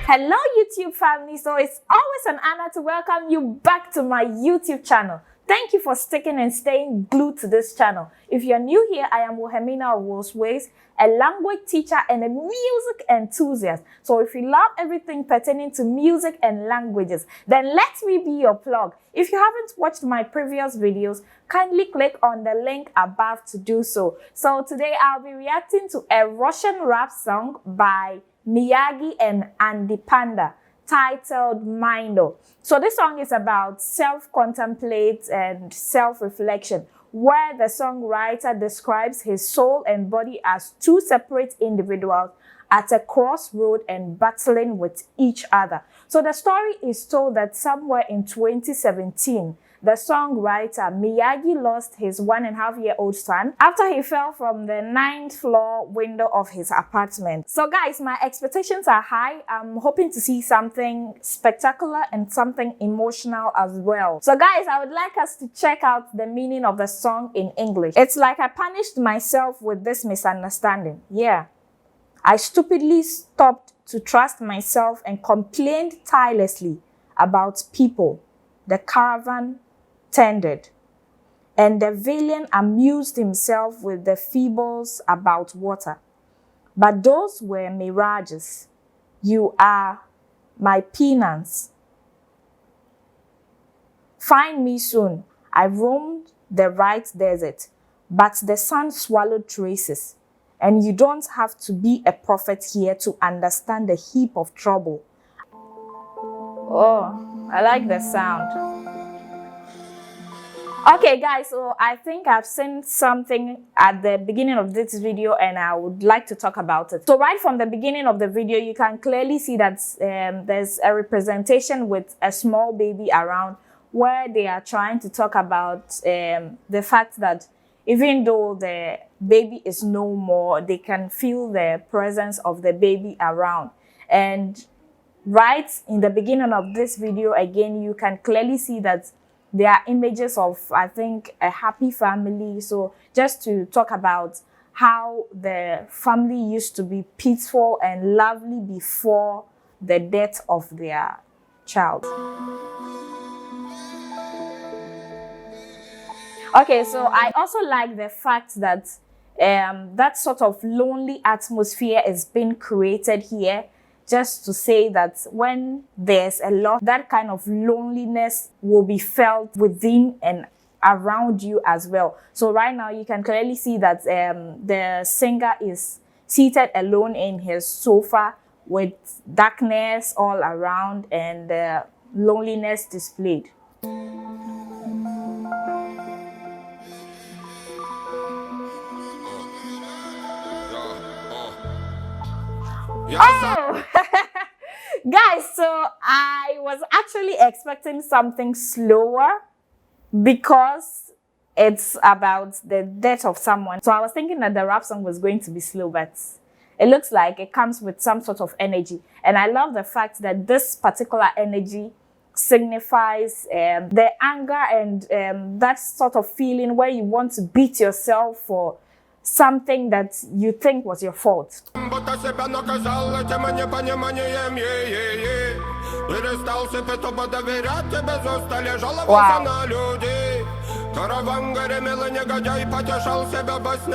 Hello YouTube family, so it's always an honor to welcome you back to my YouTube channel. Thank you for sticking and staying glued to this channel. If you're new here, I am Wohemina of Wolf's Ways, a language teacher and a music enthusiast. So if you love everything pertaining to music and languages, then let me be your plug. If you haven't watched my previous videos, kindly click on the link above to do so. So today I'll be reacting to a Russian rap song by Miyagi and Panda titled Mindo. So this song is about self-contemplate and self-reflection, where the songwriter describes his soul and body as two separate individuals at a crossroad and battling with each other. So the story is told that somewhere in 2017, the songwriter Miyagi lost his 1.5-year-old son after he fell from the 9th floor window of his apartment. So guys, my expectations are high. I'm hoping to see something spectacular and something emotional as well. So guys, I would like us to check out the meaning of the song in English. It's like I punished myself with this misunderstanding. Yeah. I stupidly stopped to trust myself and complained tirelessly about people. The caravan tended, and the villain amused himself with the fables about water. But those were mirages. You are my penance. Find me soon. I roamed the right desert, but the sun swallowed traces. And you don't have to be a prophet here to understand the heap of trouble. Oh, I like the sound. Okay guys, so I think I've seen something at the beginning of this video and I would like to talk about it. So right from the beginning of the video, you can clearly see that there's a representation with a small baby around, where they are trying to talk about the fact that even though the baby is no more, they can feel the presence of the baby around. And right in the beginning of this video, again, you can clearly see that there are images of, I think, a happy family. So just to talk about how the family used to be peaceful and lovely before the death of their child. Okay, so I also like the fact that that sort of lonely atmosphere is being created here, just to say that when there's a loss, that kind of loneliness will be felt within and around you as well. So right now you can clearly see that the singer is seated alone in his sofa with darkness all around and loneliness displayed. Oh! Guys, so I was actually expecting something slower because it's about the death of someone. So I was thinking that the rap song was going to be slow, but it looks like it comes with some sort of energy. And I love the fact that this particular energy signifies the anger and that sort of feeling where you want to beat yourself for something that you think was your fault. Wow.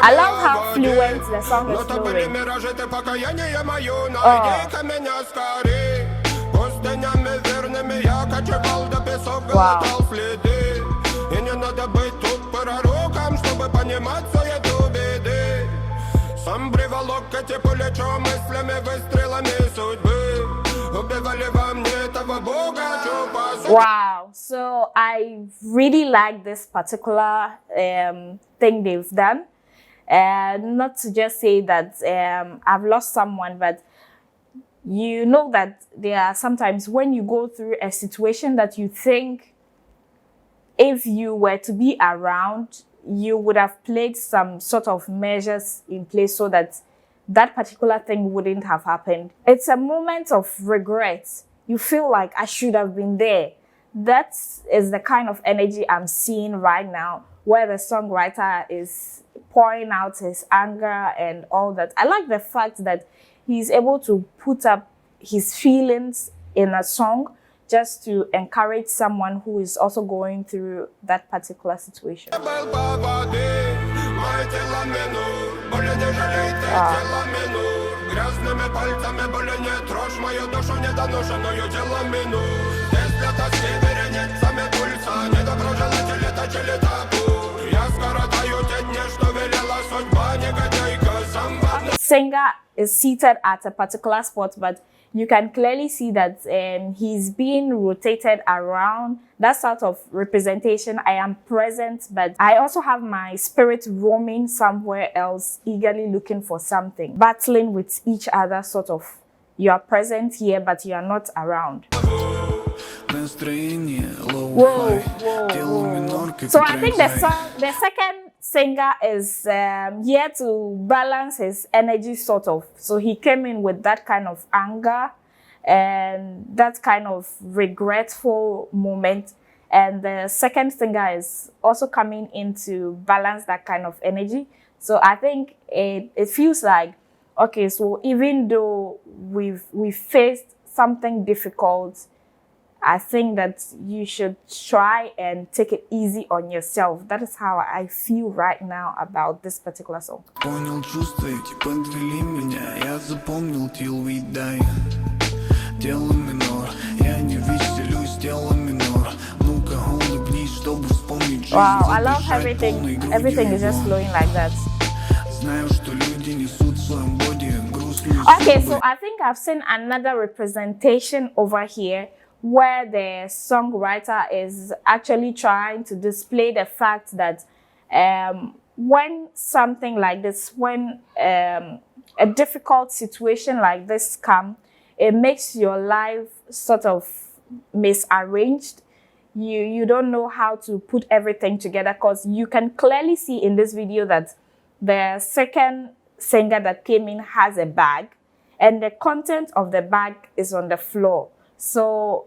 I love how fluent the song is flowing. Wow, so I really like this particular thing they've done. Not to just say that I've lost someone, but you know that there are sometimes when you go through a situation that you think if you were to be around, you would have placed some sort of measures in place so that that particular thing wouldn't have happened. It's a moment of regret. You feel like I should have been there. That is the kind of energy I'm seeing right now, where the songwriter is pouring out his anger and all that. I like the fact that he's able to put up his feelings in a song, just to encourage someone who is also going through that particular situation. Singer is seated at a particular spot, but you can clearly see that he's being rotated around. That sort of representation. I am present, but I also have my spirit roaming somewhere else, eagerly looking for something, battling with each other, sort of. You are present here, but you are not around. Whoa, whoa, whoa. So I think the second singer is here to balance his energy, sort of. So he came in with that kind of anger and that kind of regretful moment. And the second singer is also coming in to balance that kind of energy. So I think it feels like, okay, so even though we've faced something difficult, I think that you should try and take it easy on yourself. That is how I feel right now about this particular song. Wow, I love everything. Everything is just flowing like that. Okay, so I think I've seen another representation over here where the songwriter is actually trying to display the fact that when something like this, when a difficult situation like this comes, it makes your life sort of misarranged. You don't know how to put everything together, because you can clearly see in this video that the second singer that came in has a bag, and the content of the bag is on the floor. So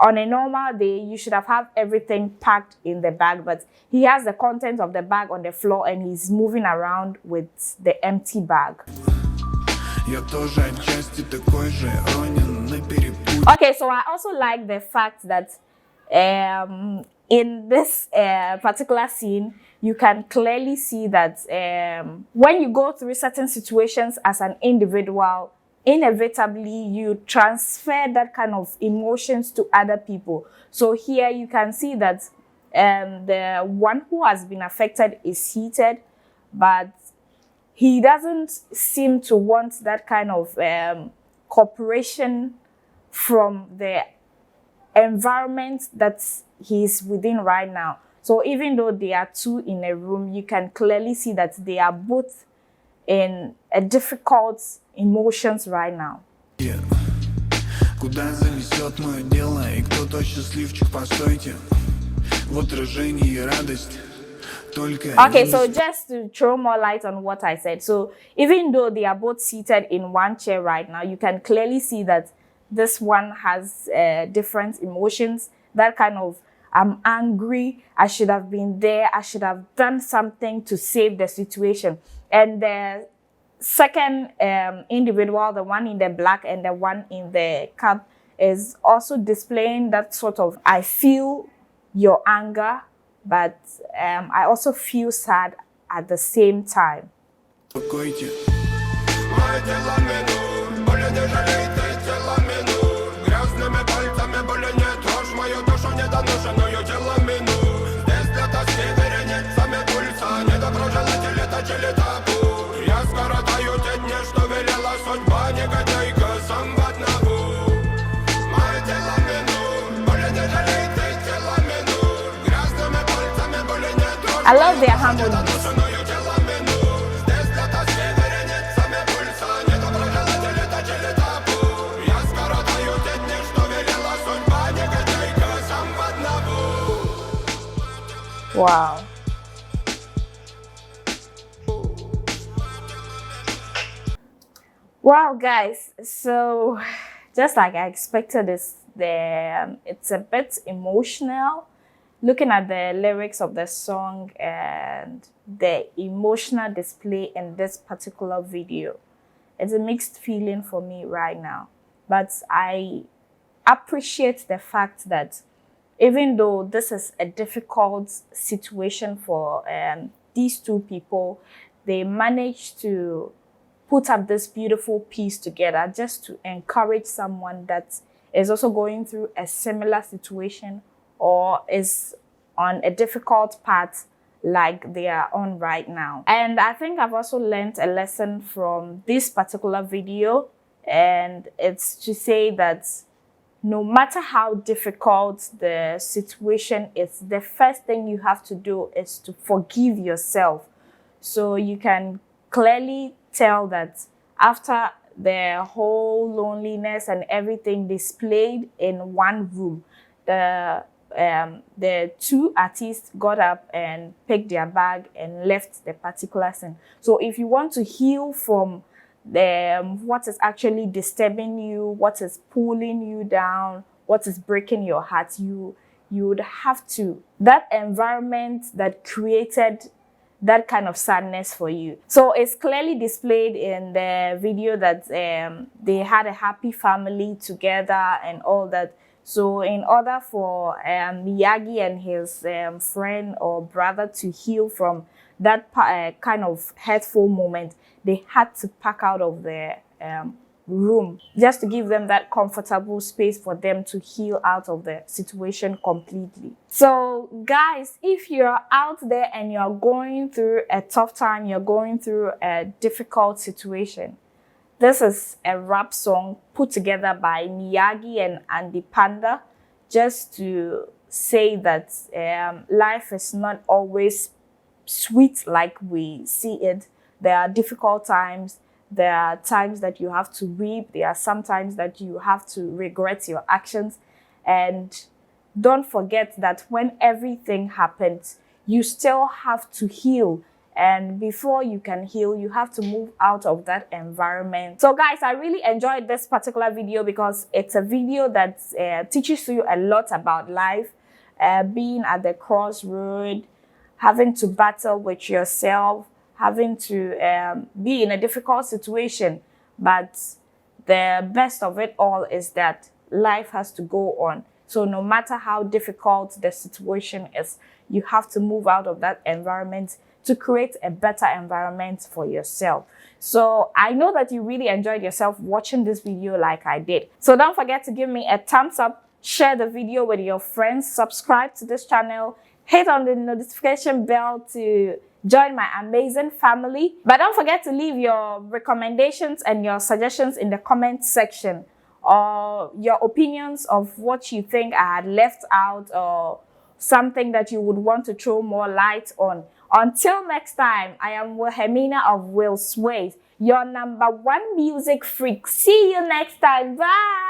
on a normal day, you should have everything packed in the bag, but he has the content of the bag on the floor and he's moving around with the empty bag. Okay, so I also like the fact that in this particular scene, you can clearly see that when you go through certain situations as an individual, inevitably you transfer that kind of emotions to other people. So here you can see that the one who has been affected is heated, but he doesn't seem to want that kind of cooperation from the environment that he's within right now. So even though they are two in a room, you can clearly see that they are both in a difficult emotions right now. Okay, so just to throw more light on what I said. So even though they are both seated in one chair right now, you can clearly see that this one has different emotions. That kind of, I'm angry, I should have been there, I should have done something to save the situation. And the second individual, the one in the black and the one in the cap, is also displaying that sort of, I feel your anger, but I also feel sad at the same time. I love their harmonies. Wow. Wow, guys. So just like I expected, it's a bit emotional. Looking at the lyrics of the song and the emotional display in this particular video, it's a mixed feeling for me right now. but I appreciate the fact that even though this is a difficult situation for these two people, they managed to put up this beautiful piece together just to encourage someone that is also going through a similar situation or is on a difficult path like they are on right now. And I think I've also learned a lesson from this particular video, and it's to say that no matter how difficult the situation is, the first thing you have to do is to forgive yourself. So you can clearly tell that after the whole loneliness and everything displayed in one room, the two artists got up and picked their bag and left the particular scene. So if you want to heal from what is actually disturbing you, what is pulling you down, what is breaking your heart, you would have to, that environment that created that kind of sadness for you. So it's clearly displayed in the video that they had a happy family together and all that. So in order for Miyagi and his friend or brother to heal from that kind of hurtful moment, they had to pack out of the room just to give them that comfortable space for them to heal out of the situation completely. So guys, if you're out there and you're going through a tough time, you're going through a difficult situation, this is a rap song put together by Miyagi and the Panda, just to say that life is not always sweet like we see it. There are difficult times. There are times that you have to weep. There are sometimes that you have to regret your actions. And don't forget that when everything happens, you still have to heal. And before you can heal, you have to move out of that environment. So guys, I really enjoyed this particular video because it's a video that teaches you a lot about life, being at the crossroad, having to battle with yourself, having to be in a difficult situation. But the best of it all is that life has to go on. So no matter how difficult the situation is, you have to move out of that environment to create a better environment for yourself. So I know that you really enjoyed yourself watching this video like I did. So don't forget to give me a thumbs up, share the video with your friends, subscribe to this channel, hit on the notification bell to join my amazing family. But don't forget to leave your recommendations and your suggestions in the comment section, or your opinions of what you think I had left out or something that you would want to throw more light on. Until next time, I am Wilhelmina of Will Sways, your #1 music freak. See you next time. Bye!